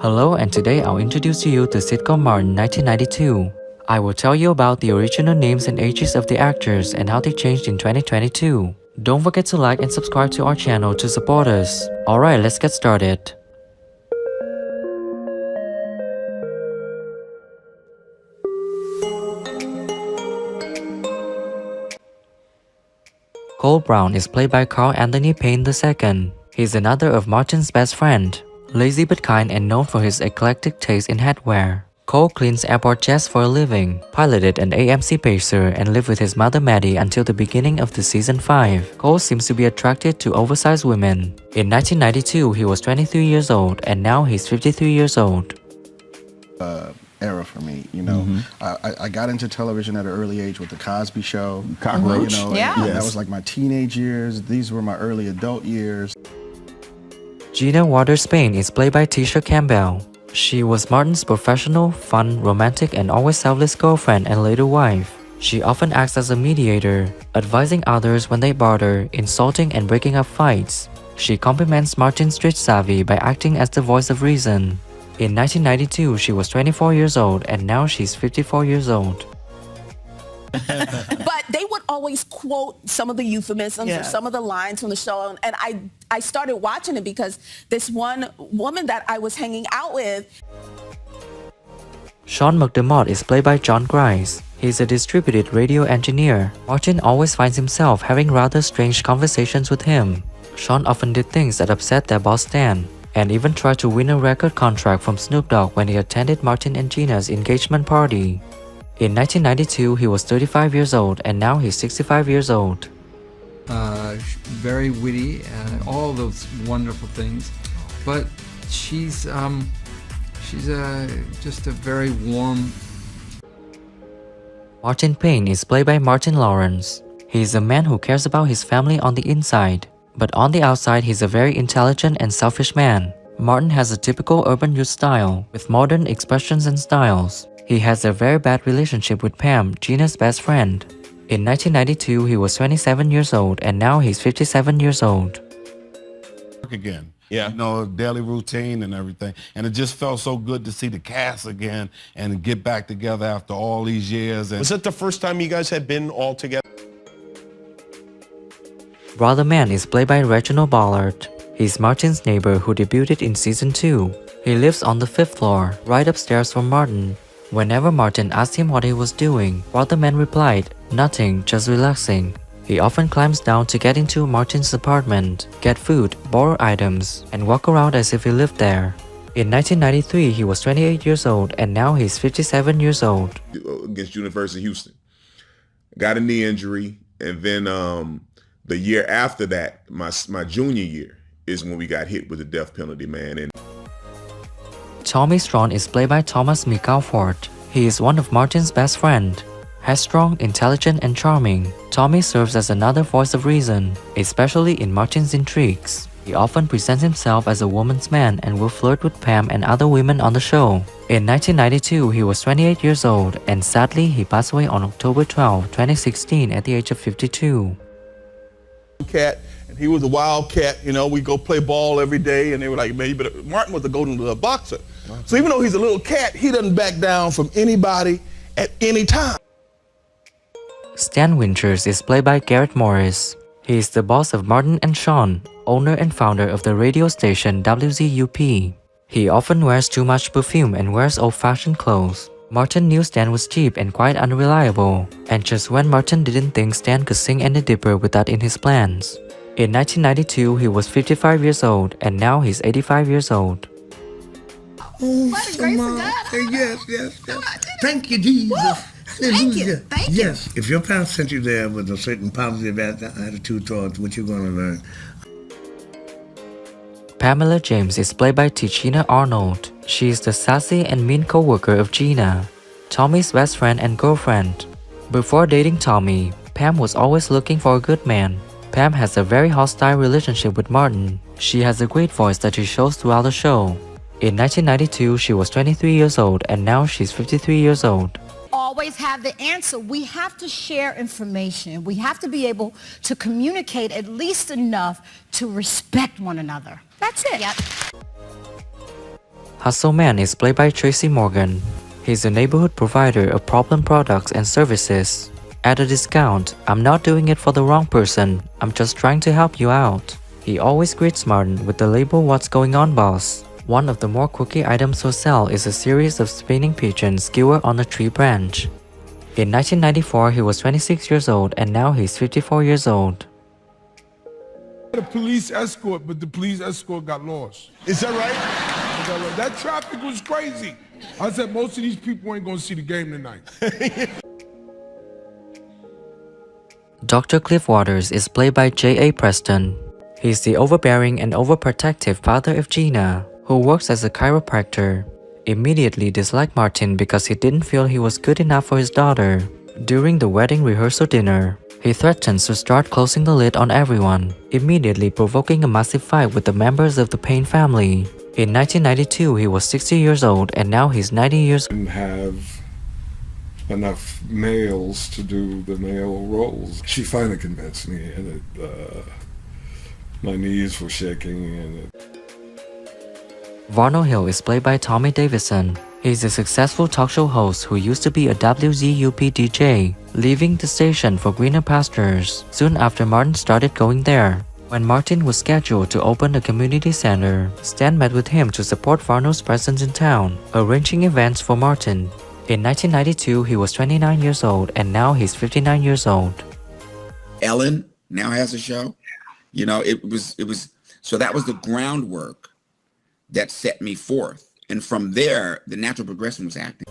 Hello, and today I'll introduce to you the sitcom Martin 1992. I will tell you about the original names and ages of the actors and how they changed in 2022. Don't forget to like and subscribe to our channel to support us. Alright, let's get started. Cole Brown is played by Carl Anthony Payne II. He's another of Martin's best friend. Lazy but kind and known for his eclectic taste in headwear. Cole cleans airport jets for a living, piloted an AMC Pacer, and lived with his mother Maddie until the beginning of the season 5. Cole seems to be attracted to oversized women. In 1992, he was 23 years old, and now he's 53 years old. Era for me, you know. I got into television at an early age with the Cosby Show. Cockroach. You know, and that was like my teenage years. These were my early adult years. Gina Waters Payne is played by Tisha Campbell. She was Martin's professional, fun, romantic, and always selfless girlfriend and later wife. She often acts as a mediator, advising others when they bother, insulting and breaking up fights. She complements Martin's street savvy by acting as the voice of reason. In 1992, she was 24 years old, and now she's 54 years old. But they would always quote some of the euphemisms or some of the lines from the show. And I started watching it because this one woman that I was hanging out with. Sean McDermott is played by John Grice. He's a distributed radio engineer. Martin always finds himself having rather strange conversations with him. Sean often did things that upset their boss Stan, and even tried to win a record contract from Snoop Dogg when he attended Martin and Gina's engagement party. In 1992, he was 35 years old, and now he's 65 years old. Very witty, all those wonderful things, but she's just a very warm. Martin Payne is played by Martin Lawrence. He is a man who cares about his family on the inside, but on the outside he's a very intelligent and selfish man. Martin has a typical urban youth style, with modern expressions and styles. He has a very bad relationship with Pam, Gina's best friend. In 1992, he was 27 years old, and now he's 57 years old. Again, Yeah. you know, daily routine and everything, and it just felt so good to see the cast again and get back together after all these years. And Was it the first time you guys had been all together? Brother Man is played by Reginald Ballard. He's Martin's neighbor who debuted in season 2. He lives on the 5th floor, right upstairs from Martin. Whenever Martin asked him what he was doing, Brother Man replied, "Nothing, just relaxing." He often climbs down to get into Martin's apartment, get food, borrow items, and walk around as if he lived there. In 1993, he was 28 years old, and now he's 57 years old. Against University of Houston. Got a knee injury, and then the year after that, my junior year, is when we got hit with the death penalty, man. And Tommy Strong is played by Thomas McAlford. He is one of Martin's best friend. Headstrong, intelligent, and charming, Tommy serves as another voice of reason, especially in Martin's intrigues. He often presents himself as a woman's man and will flirt with Pam and other women on the show. In 1992, he was 28 years old, and sadly, he passed away on October 12, 2016 at the age of 52. Cat, and he was a wild cat. You know, we go play ball every day, and they were like, man, Martin was a golden glove boxer. So even though he's a little cat, he doesn't back down from anybody at any time. Stan Winters is played by Garrett Morris. He is the boss of Martin and Sean, owner and founder of the radio station WZUP. He often wears too much perfume and wears old-fashioned clothes. Martin knew Stan was cheap and quite unreliable, and just when Martin didn't think Stan could sing any dipper with that in his plans. In 1992, he was 55 years old, and now he's 85 years old. Oh, yes. Thank you, Jesus. Hallelujah. Thank you. Yes, if your parents sent you there with a certain positive attitude towards what you're going to learn. Pamela James is played by Tichina Arnold. She is the sassy and mean co-worker of Gina, Tommy's best friend and girlfriend. Before dating Tommy, Pam was always looking for a good man. Pam has a very hostile relationship with Martin. She has a great voice that she shows throughout the show. In 1992, she was 23 years old, and now she's 53 years old. Always have the answer. We have to share information. We have to be able to communicate at least enough to respect one another. That's it. Yep. Hustle Man is played by Tracy Morgan. He's a neighborhood provider of problem products and services. At a discount, I'm not doing it for the wrong person, I'm just trying to help you out. He always greets Martin with the label "What's going on, boss?" One of the more quirky items for sale is a series of spinning pigeons skewered on a tree branch. In 1994, he was 26 years old and now he's 54 years old. A police escort, but the police escort got lost. Is that right? That traffic was crazy. I said most of these people ain't gonna see the game tonight. Dr. Cliff Waters is played by J.A. Preston. He's the overbearing and overprotective father of Gina, who works as a chiropractor. Immediately disliked Martin because he didn't feel he was good enough for his daughter. During the wedding rehearsal dinner, he threatens to start closing the lid on everyone, immediately provoking a massive fight with the members of the Payne family. In 1992, he was 60 years old and now he's 90 years old. And have enough males to do the male roles. She finally convinced me, and my knees were shaking. And Varno Hill is played by Tommy Davidson. He's a successful talk show host who used to be a WZUP DJ, leaving the station for greener pastures soon after Martin started going there. When Martin was scheduled to open a community center, Stan met with him to support Varno's presence in town, arranging events for Martin. In 1992, he was 29 years old and now he's 59 years old. Ellen now has a show. You know, it was so that was the groundwork that set me forth. And from there, the natural progression was acting.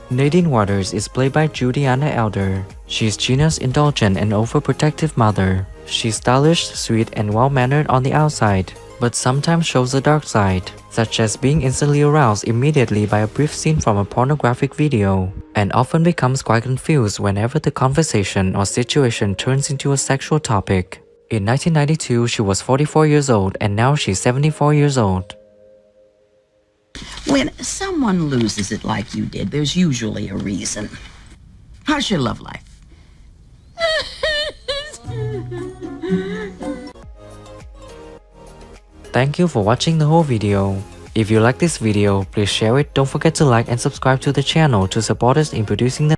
Nadine Waters is played by Judiana Elder. She's Gina's indulgent and overprotective mother. She's stylish, sweet, and well-mannered on the outside, but sometimes shows a dark side, such as being instantly aroused immediately by a brief scene from a pornographic video, and often becomes quite confused whenever the conversation or situation turns into a sexual topic. In 1992, she was 44 years old and now she's 74 years old. When someone loses it like you did, there's usually a reason. How's your love life? Thank you for watching the whole video. If you like this video, please share it, don't forget to like and subscribe to the channel to support us in producing the